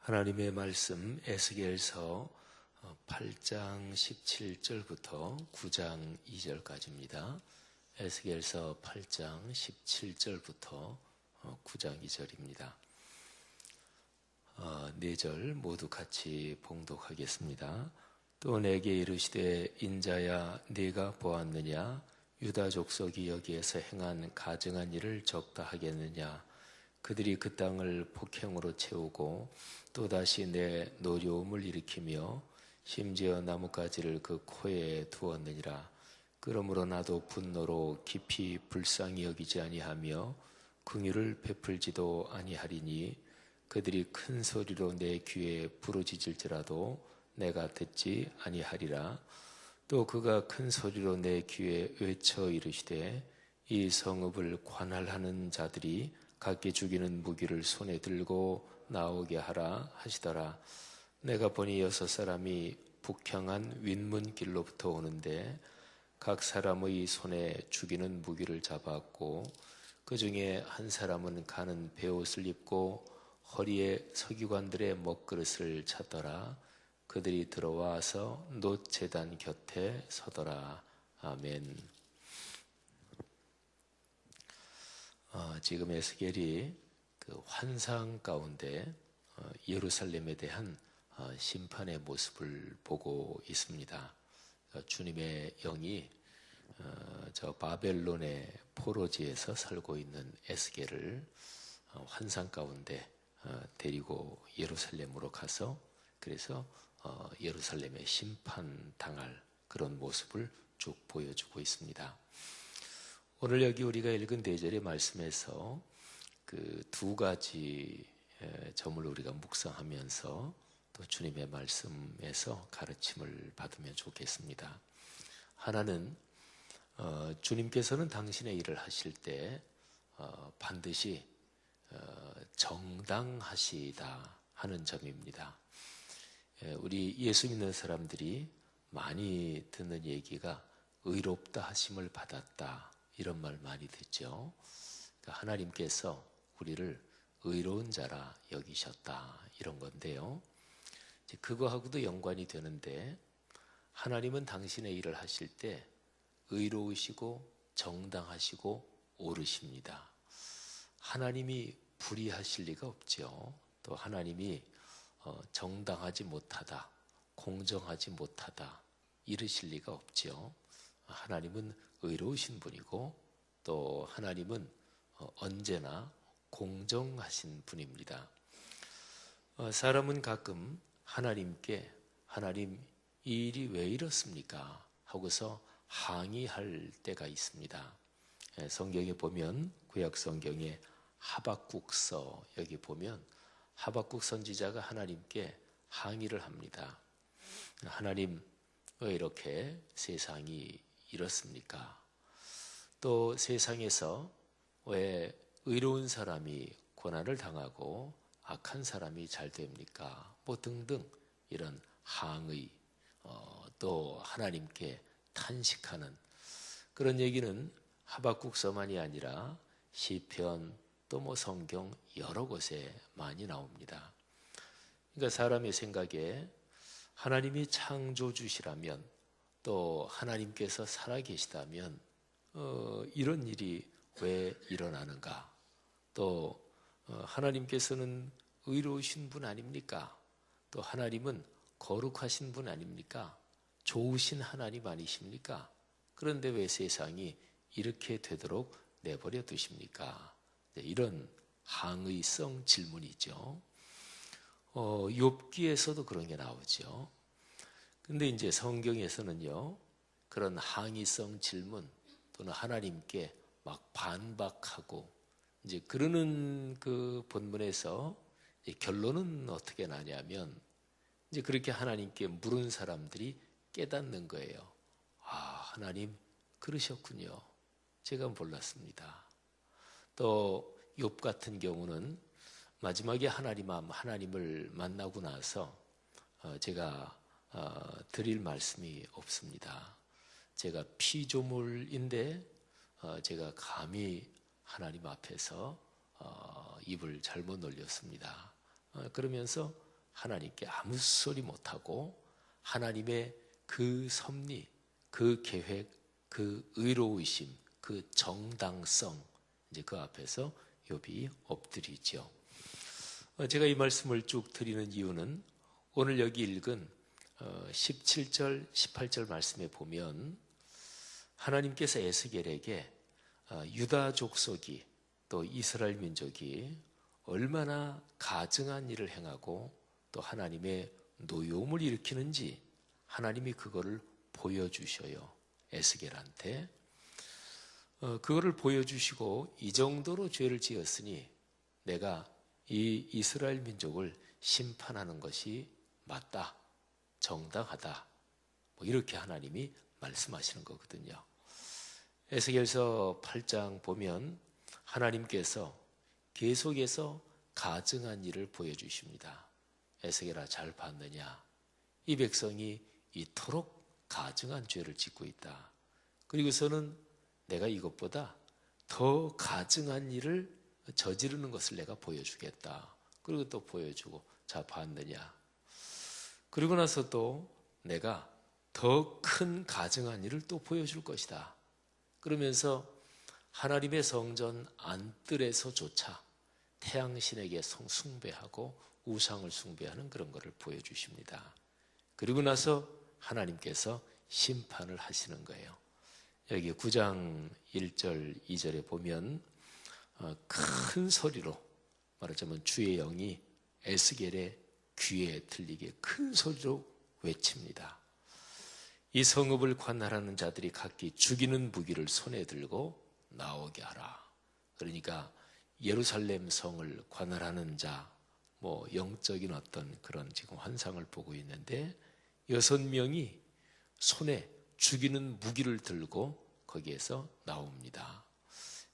하나님의 말씀 에스겔서 8장 17절부터 9장 2절까지입니다. 에스겔서 8장 17절부터 9장 2절입니다. 4절 모두 같이 봉독하겠습니다. 또 내게 이르시되 인자야 네가 보았느냐? 유다 족속이 여기에서 행한 가증한 일을 적다 하겠느냐? 그들이 그 땅을 폭행으로 채우고 또다시 내 노려움을 일으키며 심지어 나뭇가지를 그 코에 두었느니라. 그러므로 나도 분노로 깊이 불쌍히 여기지 아니하며 긍휼을 베풀지도 아니하리니 그들이 큰 소리로 내 귀에 부르짖을지라도 내가 듣지 아니하리라. 또 그가 큰 소리로 내 귀에 외쳐 이르시되 이 성읍을 관할하는 자들이 각기 죽이는 무기를 손에 들고 나오게 하라 하시더라. 내가 보니 6사람이 북향한 윗문 길로부터 오는데 각 사람의 손에 죽이는 무기를 잡았고 그 중에 한 사람은 가는 베옷을 입고 허리에 서기관들의 먹그릇을 찼더라. 그들이 들어와서 놋 제단 곁에 서더라. 아멘. 지금 에스겔이 그 환상 가운데 예루살렘에 대한 심판의 모습을 보고 있습니다. 주님의 영이 저 바벨론의 포로지에서 살고 있는 에스겔을 환상 가운데 데리고 예루살렘으로 가서 그래서 예루살렘에 심판당할 그런 모습을 쭉 보여주고 있습니다. 오늘 여기 우리가 읽은 4절의 말씀에서 그 2가지 점을 우리가 묵상하면서 또 주님의 말씀에서 가르침을 받으면 좋겠습니다. 하나는 주님께서는 당신의 일을 하실 때 반드시 정당하시다 하는 점입니다. 우리 예수 믿는 사람들이 많이 듣는 얘기가 의롭다 하심을 받았다 이런 말 많이 듣죠. 그러니까 하나님께서 우리를 의로운 자라 여기셨다 이런 건데요. 그거하고도 연관이 되는데 하나님은 당신의 일을 하실 때 의로우시고 정당하시고 옳으십니다. 하나님이 불의하실 리가 없죠. 또 하나님이 정당하지 못하다, 공정하지 못하다 이르실 리가 없죠. 하나님은 의로우신 분이고 또 하나님은 언제나 공정하신 분입니다. 사람은 가끔 하나님께 하나님 이 일이 왜 이렇습니까? 하고서 항의할 때가 있습니다. 성경에 보면 구약 성경에 하박국서 여기 보면 하박국 선지자가 하나님께 항의를 합니다. 하나님 왜 이렇게 세상이 이렇습니까? 또 세상에서 왜 의로운 사람이 고난을 당하고 악한 사람이 잘 됩니까? 뭐 등등 이런 항의 또 하나님께 탄식하는 그런 얘기는 하박국서만이 아니라 시편 또 뭐 성경 여러 곳에 많이 나옵니다. 그러니까 사람의 생각에 하나님이 창조주시라면 또 하나님께서 살아계시다면 이런 일이 왜 일어나는가? 또 하나님께서는 의로우신 분 아닙니까? 또 하나님은 거룩하신 분 아닙니까? 좋으신 하나님 아니십니까? 그런데 왜 세상이 이렇게 되도록 내버려 두십니까? 이런 항의성 질문이죠. 욥기에서도 그런 게 나오죠. 근데 이제 성경에서는요, 그런 항의성 질문 또는 하나님께 막 반박하고 이제 그러는 그 본문에서 결론은 어떻게 나냐면 이제 그렇게 하나님께 물은 사람들이 깨닫는 거예요. 아, 하나님 그러셨군요. 제가 몰랐습니다. 또 욥 같은 경우는 마지막에 하나님을 만나고 나서 제가 드릴 말씀이 없습니다. 제가 피조물인데 제가 감히 하나님 앞에서 입을 잘못 놀렸습니다. 그러면서 하나님께 아무 소리 못하고 하나님의 그 섭리, 그 계획, 그 의로우심, 그 정당성, 이제 그 앞에서 욥이 엎드리죠. 제가 이 말씀을 쭉 드리는 이유는 오늘 여기 읽은 17절, 18절 말씀에 보면 하나님께서 에스겔에게 유다 족속이 또 이스라엘 민족이 얼마나 가증한 일을 행하고 또 하나님의 노여움을 일으키는지 하나님이 그거를 보여주셔요. 에스겔한테. 그거를 보여주시고 이 정도로 죄를 지었으니 내가 이 이스라엘 민족을 심판하는 것이 맞다, 정당하다, 뭐 이렇게 하나님이 말씀하시는 거거든요. 에스겔서 8장 보면 하나님께서 계속해서 가증한 일을 보여주십니다. 에스겔아, 잘 봤느냐? 이 백성이 이토록 가증한 죄를 짓고 있다. 그리고서는 내가 이것보다 더 가증한 일을 저지르는 것을 내가 보여주겠다. 그리고 또 보여주고, 자, 봤느냐? 그리고 나서 또 내가 더 큰 가증한 일을 또 보여줄 것이다. 그러면서 하나님의 성전 안뜰에서조차 태양신에게 숭배하고 우상을 숭배하는 그런 것을 보여주십니다. 그리고 나서 하나님께서 심판을 하시는 거예요. 여기 9장 1절 2절에 보면 큰 소리로, 말하자면 주의 영이 에스겔의 귀에 들리게 큰 소리로 외칩니다. 이 성읍을 관할하는 자들이 각기 죽이는 무기를 손에 들고 나오게 하라. 그러니까 예루살렘 성을 관할하는 자, 뭐 영적인 어떤 그런 지금 환상을 보고 있는데 6명이 손에 죽이는 무기를 들고 거기에서 나옵니다.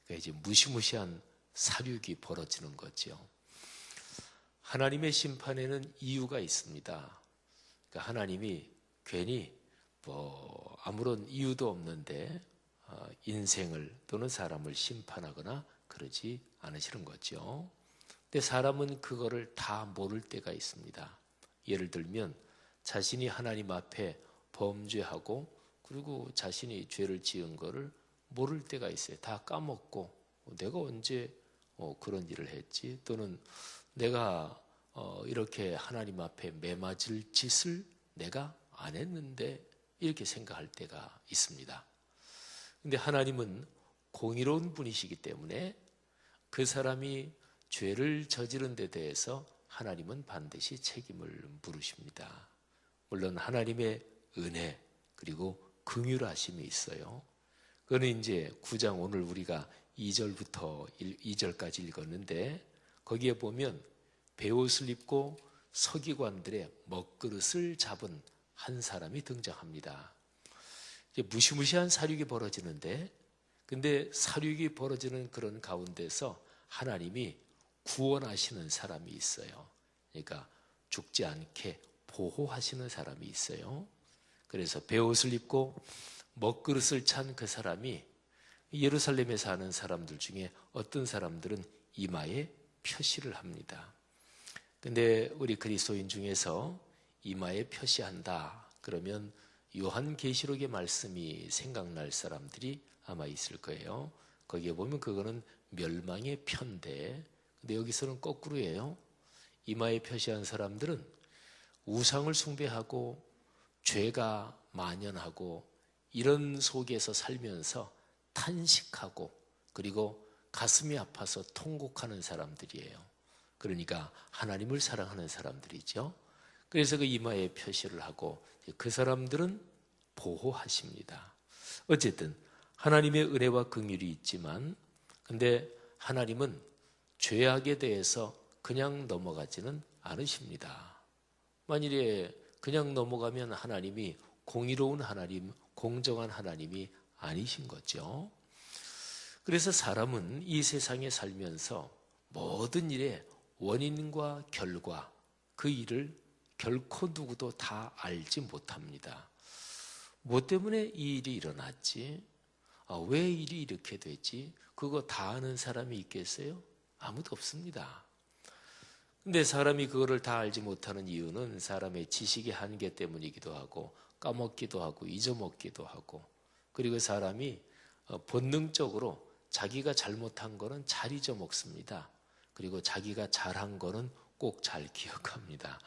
그러니까 이제 무시무시한 사륙이 벌어지는 거죠. 하나님의 심판에는 이유가 있습니다. 그러니까 하나님이 괜히 아무런 이유도 없는데 인생을 또는 사람을 심판하거나 그러지 않으시는 거죠. 근데 사람은 그거를 다 모를 때가 있습니다. 예를 들면 자신이 하나님 앞에 범죄하고 그리고 자신이 죄를 지은 거를 모를 때가 있어요. 다 까먹고 내가 언제 그런 일을 했지? 또는 내가 이렇게 하나님 앞에 매맞을 짓을 내가 안 했는데 이렇게 생각할 때가 있습니다. 근데 하나님은 공의로운 분이시기 때문에 그 사람이 죄를 저지른 데 대해서 하나님은 반드시 책임을 물으십니다. 물론 하나님의 은혜 그리고 긍휼하심이 있어요. 그거는 이제 9장 오늘 우리가 2절부터 2절까지 읽었는데 거기에 보면 베옷을 입고 서기관들의 먹그릇을 잡은 한 사람이 등장합니다. 이제 무시무시한 사륙이 벌어지는데 근데 사륙이 벌어지는 그런 가운데서 하나님이 구원하시는 사람이 있어요. 그러니까 죽지 않게 보호하시는 사람이 있어요. 그래서 베옷을 입고 먹그릇을 찬 그 사람이 예루살렘에 사는 사람들 중에 어떤 사람들은 이마에 표시를 합니다. 근데 우리 그리스도인 중에서 이마에 표시한다 그러면 요한계시록의 말씀이 생각날 사람들이 아마 있을 거예요. 거기에 보면 그거는 멸망의 편대. 근데 여기서는 거꾸로예요. 이마에 표시한 사람들은 우상을 숭배하고 죄가 만연하고 이런 속에서 살면서 탄식하고 그리고 가슴이 아파서 통곡하는 사람들이에요. 그러니까 하나님을 사랑하는 사람들이죠. 그래서 그 이마에 표시를 하고 그 사람들은 보호하십니다. 어쨌든 하나님의 은혜와 긍휼이 있지만 근데 하나님은 죄악에 대해서 그냥 넘어가지는 않으십니다. 만일에 그냥 넘어가면 하나님이 공의로운 하나님, 공정한 하나님이 아니신 거죠. 그래서 사람은 이 세상에 살면서 모든 일에 원인과 결과 그 일을 결코 누구도 다 알지 못합니다. 뭐 때문에 이 일이 일어났지? 왜 일이 이렇게 됐지? 그거 다 아는 사람이 있겠어요? 아무도 없습니다. 근데 사람이 그거를 다 알지 못하는 이유는 사람의 지식의 한계 때문이기도 하고 까먹기도 하고 잊어먹기도 하고, 그리고 사람이 본능적으로 자기가 잘못한 거는 잘 잊어먹습니다. 그리고 자기가 잘한 거는 꼭 잘 기억합니다.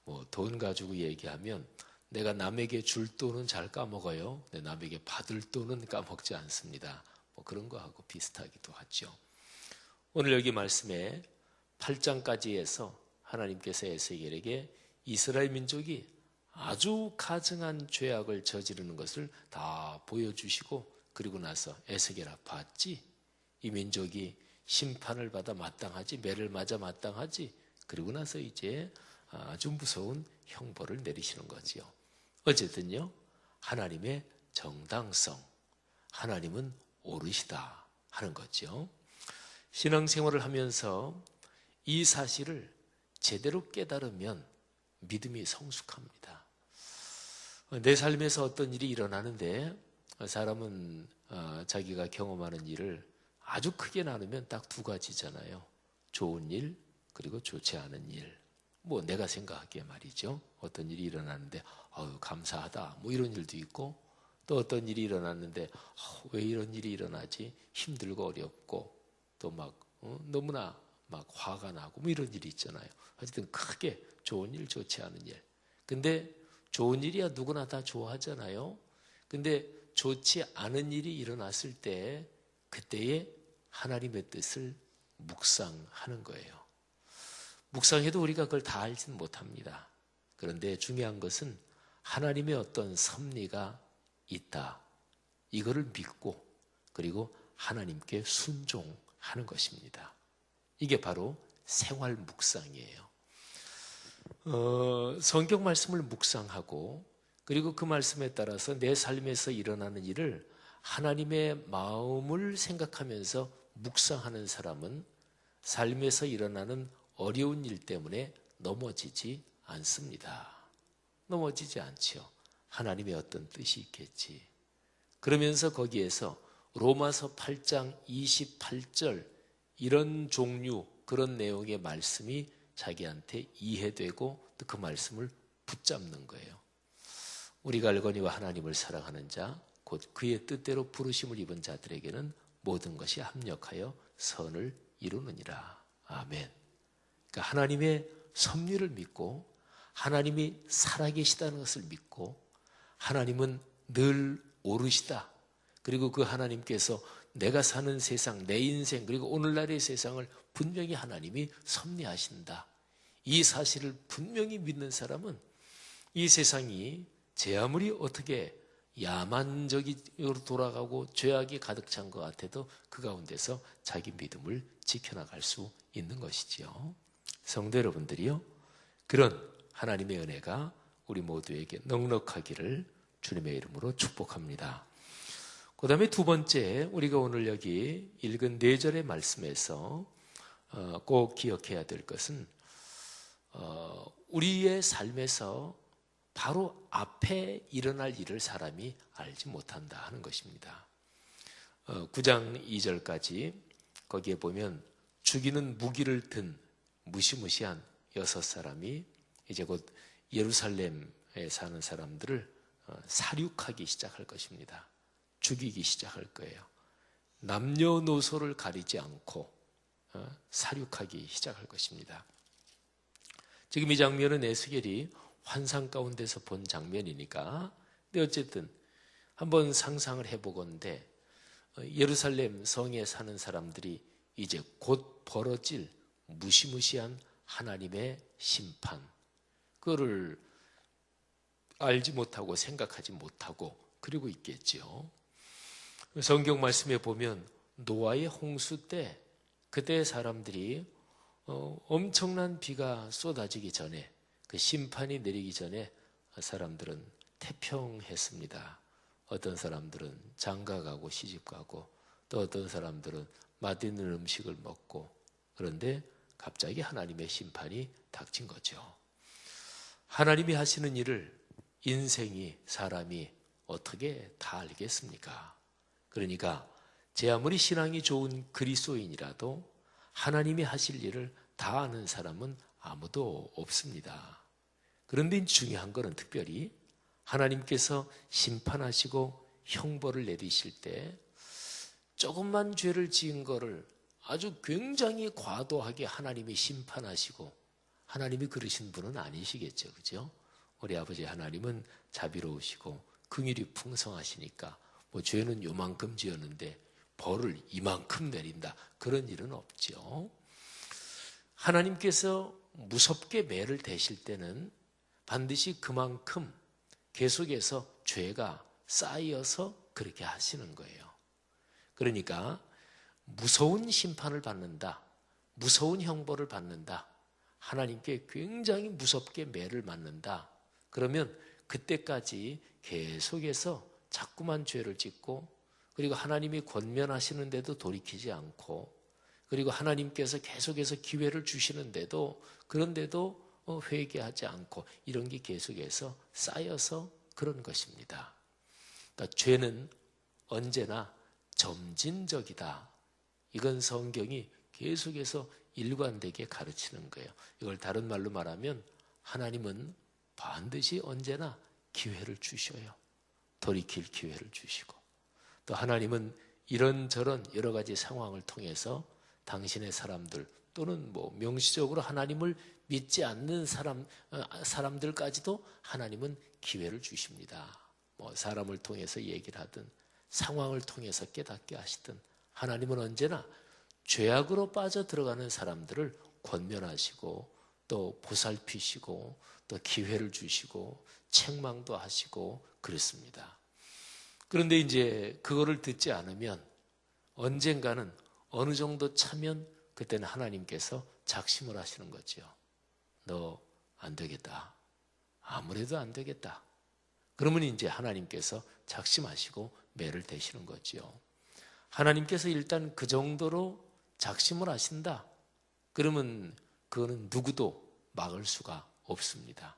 뭐 돈 가지고 얘기하면 내가 남에게 줄 돈은 잘 까먹어요. 근데 남에게 받을 돈은 까먹지 않습니다. 뭐 그런 거하고 비슷하기도 하죠. 오늘 여기 말씀에 8장까지 해서 하나님께서 에스겔에게 이스라엘 민족이 아주 가증한 죄악을 저지르는 것을 다 보여주시고, 그리고 나서 에스겔아 봤지? 이 민족이 심판을 받아 마땅하지, 매를 맞아 마땅하지. 그리고 나서 이제 아주 무서운 형벌을 내리시는 거지요. 어쨌든요, 하나님의 정당성, 하나님은 옳으시다 하는 거죠. 신앙생활을 하면서 이 사실을 제대로 깨달으면 믿음이 성숙합니다. 내 삶에서 어떤 일이 일어나는데 사람은 자기가 경험하는 일을 아주 크게 나누면 딱 두 가지잖아요. 좋은 일, 그리고 좋지 않은 일. 뭐 내가 생각하기에 말이죠. 어떤 일이 일어나는데 감사하다 뭐 이런 일도 있고, 또 어떤 일이 일어났는데 왜 이런 일이 일어나지? 힘들고 어렵고 또 막 너무나 막 화가 나고 뭐 이런 일이 있잖아요. 어쨌든 크게 좋은 일, 좋지 않은 일. 근데 좋은 일이야 누구나 다 좋아하잖아요. 근데 좋지 않은 일이 일어났을 때 그때에 하나님의 뜻을 묵상하는 거예요. 묵상해도 우리가 그걸 다 알지는 못합니다. 그런데 중요한 것은 하나님의 어떤 섭리가 있다, 이거를 믿고 그리고 하나님께 순종하는 것입니다. 이게 바로 생활 묵상이에요. 성경 말씀을 묵상하고 그리고 그 말씀에 따라서 내 삶에서 일어나는 일을 하나님의 마음을 생각하면서 묵상하는 사람은 삶에서 일어나는 어려운 일 때문에 넘어지지 않습니다. 넘어지지 않죠. 하나님의 어떤 뜻이 있겠지. 그러면서 거기에서 로마서 8장 28절 이런 종류, 그런 내용의 말씀이 자기한테 이해되고 또 그 말씀을 붙잡는 거예요. 우리가 알거니와 하나님을 사랑하는 자, 곧 그의 뜻대로 부르심을 입은 자들에게는 모든 것이 합력하여 선을 이루느니라. 아멘. 그러니까 하나님의 섭리를 믿고 하나님이 살아계시다는 것을 믿고 하나님은 늘 옳으시다. 그리고 그 하나님께서 내가 사는 세상, 내 인생, 그리고 오늘날의 세상을 분명히 하나님이 섭리하신다. 이 사실을 분명히 믿는 사람은 이 세상이 제 아무리 어떻게 야만적으로 돌아가고 죄악이 가득 찬 것 같아도 그 가운데서 자기 믿음을 지켜나갈 수 있는 것이지요. 성도 여러분들이요, 그런 하나님의 은혜가 우리 모두에게 넉넉하기를 주님의 이름으로 축복합니다. 그 다음에 두 번째, 우리가 오늘 여기 읽은 4절의 말씀에서 꼭 기억해야 될 것은 우리의 삶에서 바로 앞에 일어날 일을 사람이 알지 못한다 하는 것입니다. 9장 2절까지 거기에 보면 죽이는 무기를 든 무시무시한 6사람이 이제 곧 예루살렘에 사는 사람들을 살육하기 시작할 것입니다. 죽이기 시작할 거예요. 남녀노소를 가리지 않고 살육하기 시작할 것입니다. 지금 이 장면은 에스겔이 환상 가운데서 본 장면이니까, 근데 어쨌든 한번 상상을 해보건대 예루살렘 성에 사는 사람들이 이제 곧 벌어질 무시무시한 하나님의 심판, 그거를 알지 못하고 생각하지 못하고 그러고 있겠죠. 성경 말씀에 보면 노아의 홍수 때 그때 사람들이 엄청난 비가 쏟아지기 전에, 그 심판이 내리기 전에 사람들은 태평했습니다. 어떤 사람들은 장가가고 시집가고 또 어떤 사람들은 맛있는 음식을 먹고, 그런데 갑자기 하나님의 심판이 닥친 거죠. 하나님이 하시는 일을 인생이, 사람이 어떻게 다 알겠습니까? 그러니까 제 아무리 신앙이 좋은 그리스도인이라도 하나님이 하실 일을 다 아는 사람은 아무도 없습니다. 그런데 중요한 것은 특별히 하나님께서 심판하시고 형벌을 내리실 때 조금만 죄를 지은 거를 아주 굉장히 과도하게 하나님이 심판하시고, 하나님이 그러신 분은 아니시겠죠. 그죠? 우리 아버지 하나님은 자비로우시고 긍휼이 풍성하시니까 뭐 죄는 요만큼 지었는데 벌을 이만큼 내린다, 그런 일은 없죠. 하나님께서 무섭게 매를 대실 때는 반드시 그만큼 계속해서 죄가 쌓여서 그렇게 하시는 거예요. 그러니까 무서운 심판을 받는다, 무서운 형벌을 받는다, 하나님께 굉장히 무섭게 매를 맞는다, 그러면 그때까지 계속해서 자꾸만 죄를 짓고, 그리고 하나님이 권면하시는데도 돌이키지 않고, 그리고 하나님께서 계속해서 기회를 주시는데도, 그런데도 회개하지 않고, 이런 게 계속해서 쌓여서 그런 것입니다. 그러니까 죄는 언제나 점진적이다. 이건 성경이 계속해서 일관되게 가르치는 거예요. 이걸 다른 말로 말하면 하나님은 반드시 언제나 기회를 주셔요. 돌이킬 기회를 주시고, 또 하나님은 이런저런 여러 가지 상황을 통해서 당신의 사람들, 또는 뭐 명시적으로 하나님을 믿지 않는 사람들까지도 하나님은 기회를 주십니다. 뭐 사람을 통해서 얘기를 하든 상황을 통해서 깨닫게 하시든, 하나님은 언제나 죄악으로 빠져 들어가는 사람들을 권면하시고 또 보살피시고 또 기회를 주시고 책망도 하시고 그렇습니다. 그런데 이제 그거를 듣지 않으면 언젠가는 어느 정도 차면 그때는 하나님께서 작심을 하시는 거죠. 너 안 되겠다. 아무래도 안 되겠다. 그러면 이제 하나님께서 작심하시고 매를 대시는 거죠. 하나님께서 일단 그 정도로 작심을 하신다, 그러면 그거는 누구도 막을 수가 없습니다.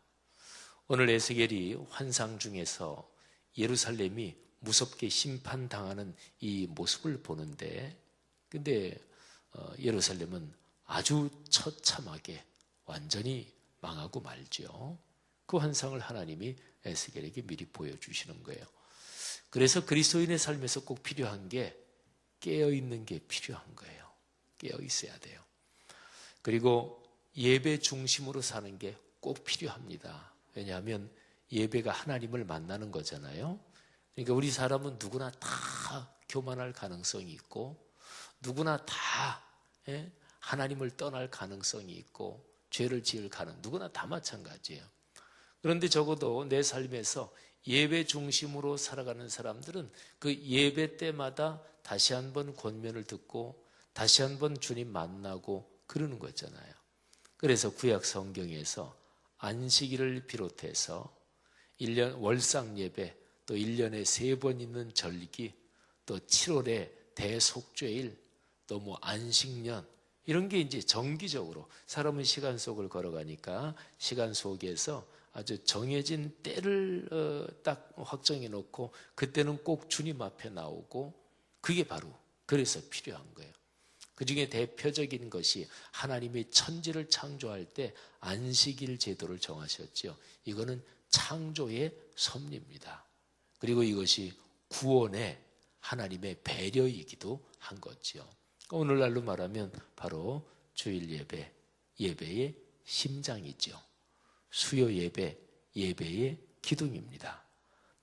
오늘 에스겔이 환상 중에서 예루살렘이 무섭게 심판당하는 이 모습을 보는데, 근데 예루살렘은 아주 처참하게 완전히 망하고 말죠. 그 환상을 하나님이 에스겔에게 미리 보여주시는 거예요. 그래서 그리스도인의 삶에서 꼭 필요한 게 깨어있는 게 필요한 거예요. 깨어있어야 돼요. 그리고 예배 중심으로 사는 게 꼭 필요합니다. 왜냐하면 예배가 하나님을 만나는 거잖아요. 그러니까 우리 사람은 누구나 다 교만할 가능성이 있고, 누구나 다 하나님을 떠날 가능성이 있고, 죄를 지을 누구나 다 마찬가지예요. 그런데 적어도 내 삶에서 예배 중심으로 살아가는 사람들은 그 예배 때마다 다시 한번 권면을 듣고 다시 한번 주님 만나고 그러는 거잖아요. 그래서 구약 성경에서 안식일을 비롯해서 1년 월상 예배, 또 1년에 3번 있는 절기, 또 7월에 대속죄일, 또 뭐 안식년, 이런 게 이제 정기적으로, 사람은 시간 속을 걸어가니까 시간 속에서 아주 정해진 때를 딱 확정해 놓고 그때는 꼭 주님 앞에 나오고, 그게 바로 그래서 필요한 거예요. 그 중에 대표적인 것이 하나님이 천지를 창조할 때 안식일 제도를 정하셨죠. 이거는 창조의 섭리입니다. 그리고 이것이 구원의 하나님의 배려이기도 한 거죠. 오늘날로 말하면 바로 주일 예배, 예배의 심장이죠. 수요 예배, 예배의 기둥입니다.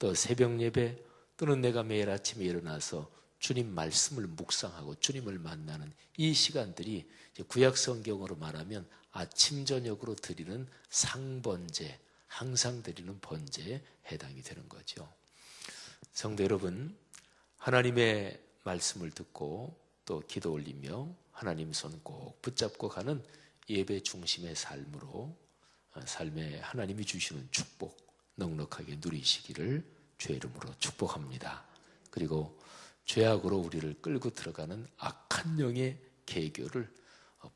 또 새벽 예배, 또는 내가 매일 아침에 일어나서 주님 말씀을 묵상하고 주님을 만나는 이 시간들이 구약 성경으로 말하면 아침 저녁으로 드리는 상번제, 항상 드리는 번제에 해당이 되는 거죠. 성도 여러분, 하나님의 말씀을 듣고 또 기도 올리며 하나님 손 꼭 붙잡고 가는 예배 중심의 삶으로, 삶에 하나님이 주시는 축복 넉넉하게 누리시기를 주의 이름으로 축복합니다. 그리고 죄악으로 우리를 끌고 들어가는 악한 영의 계교를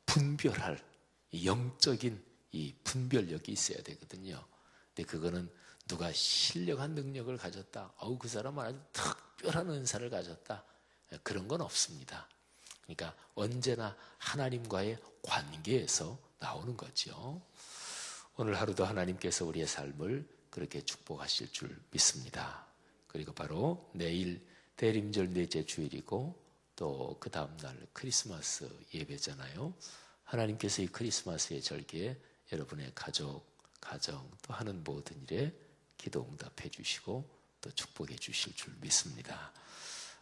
분별할 영적인 이 분별력이 있어야 되거든요. 근데 그거는 누가 신령한 능력을 가졌다, 그 사람은 아주 특별한 은사를 가졌다, 그런 건 없습니다. 그러니까 언제나 하나님과의 관계에서 나오는 거죠. 오늘 하루도 하나님께서 우리의 삶을 그렇게 축복하실 줄 믿습니다. 그리고 바로 내일 대림절 넷째 주일이고 또 그 다음날 크리스마스 예배잖아요. 하나님께서 이 크리스마스의 절기에 여러분의 가족, 가정 또 하는 모든 일에 기도 응답해 주시고 또 축복해 주실 줄 믿습니다.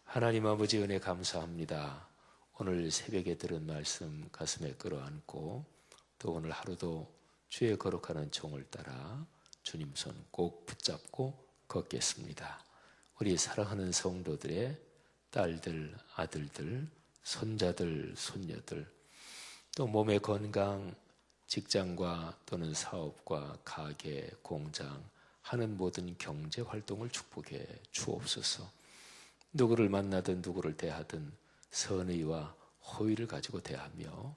하나님 아버지 은혜 감사합니다. 오늘 새벽에 들은 말씀 가슴에 끌어안고 또 오늘 하루도 주의 거룩하는 종을 따라 주님 손 꼭 붙잡고 걷겠습니다. 우리 사랑하는 성도들의 딸들, 아들들, 손자들, 손녀들 또 몸의 건강, 직장과 또는 사업과 가게, 공장 하는 모든 경제 활동을 축복해 주옵소서. 누구를 만나든 누구를 대하든 선의와 호의를 가지고 대하며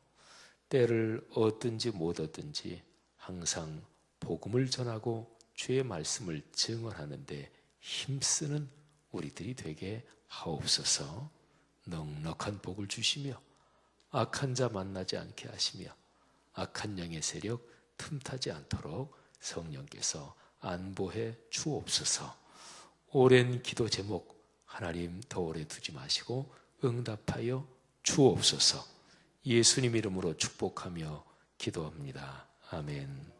때를 얻든지 못 얻든지 항상 복음을 전하고 주의 말씀을 증언하는 데 힘쓰는 우리들이 되게 하옵소서. 넉넉한 복을 주시며 악한 자 만나지 않게 하시며 악한 영의 세력 틈타지 않도록 성령께서 안보해 주옵소서. 오랜 기도 제목 하나님 더 오래 두지 마시고 응답하여 주옵소서. 예수님 이름으로 축복하며 기도합니다. 아멘.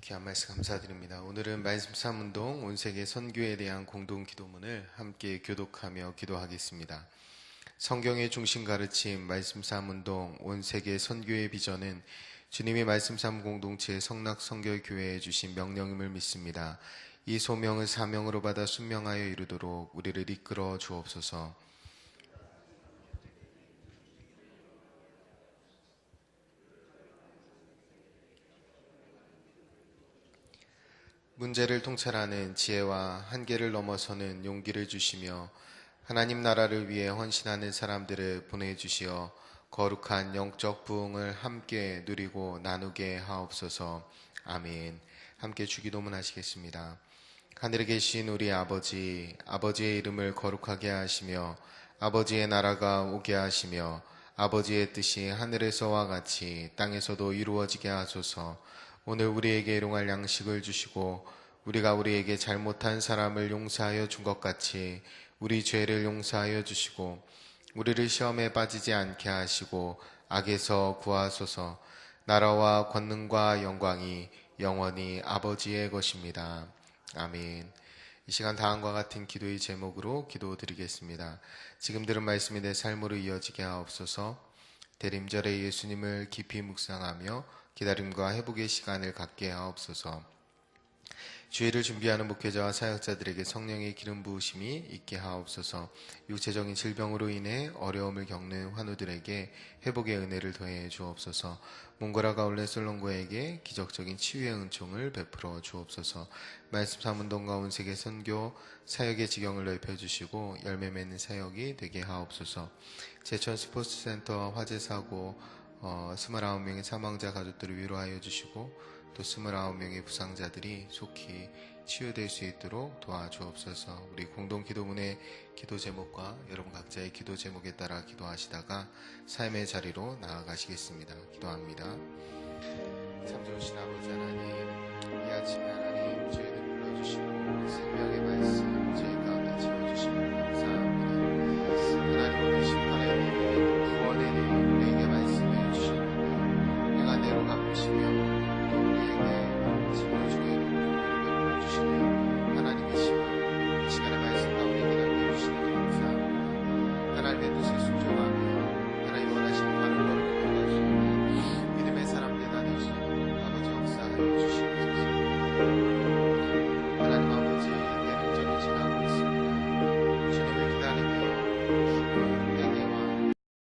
귀한 말씀 감사드립니다. 오늘은 말씀 3운동 온세계 선교에 대한 공동 기도문을 함께 교독하며 기도하겠습니다. 성경의 중심 가르침 말씀 3운동 온세계 선교의 비전은 주님이 말씀 3 공동체 성락선교교회에 주신 명령임을 믿습니다. 이 소명을 사명으로 받아 순명하여 이루도록 우리를 이끌어 주옵소서. 문제를 통찰하는 지혜와 한계를 넘어서는 용기를 주시며 하나님 나라를 위해 헌신하는 사람들을 보내주시어 거룩한 영적 부흥을 함께 누리고 나누게 하옵소서. 아멘. 함께 주기도문 하시겠습니다. 하늘에 계신 우리 아버지, 아버지의 이름을 거룩하게 하시며 아버지의 나라가 오게 하시며 아버지의 뜻이 하늘에서와 같이 땅에서도 이루어지게 하소서. 오늘 우리에게 일용할 양식을 주시고 우리가 우리에게 잘못한 사람을 용서하여 준 것 같이 우리 죄를 용서하여 주시고 우리를 시험에 빠지지 않게 하시고 악에서 구하소서. 나라와 권능과 영광이 영원히 아버지의 것입니다. 아멘. 이 시간 다음과 같은 기도의 제목으로 기도드리겠습니다. 지금 들은 말씀이 내 삶으로 이어지게 하옵소서. 대림절에 예수님을 깊이 묵상하며 기다림과 회복의 시간을 갖게 하옵소서. 주일을 준비하는 목회자와 사역자들에게 성령의 기름 부으심이 있게 하옵소서. 육체적인 질병으로 인해 어려움을 겪는 환우들에게 회복의 은혜를 더해 주옵소서. 몽골아 가울레 솔롱고에게 기적적인 치유의 은총을 베풀어 주옵소서. 말씀 사문동과 온세계 선교 사역의 지경을 넓혀주시고 열매 맺는 사역이 되게 하옵소서. 제천 스포츠센터 화재 사고 29명의 사망자 가족들을 위로하여 주시고 또 29명의 부상자들이 속히 치유될 수 있도록 도와주옵소서. 우리 공동 기도문의 기도 제목과 여러분 각자의 기도 제목에 따라 기도하시다가 삶의 자리로 나아가시겠습니다. 기도합니다. 참 좋으신 아버지 하나님, 이 아침에 하나님 저희를 불러주시고 생명의 말씀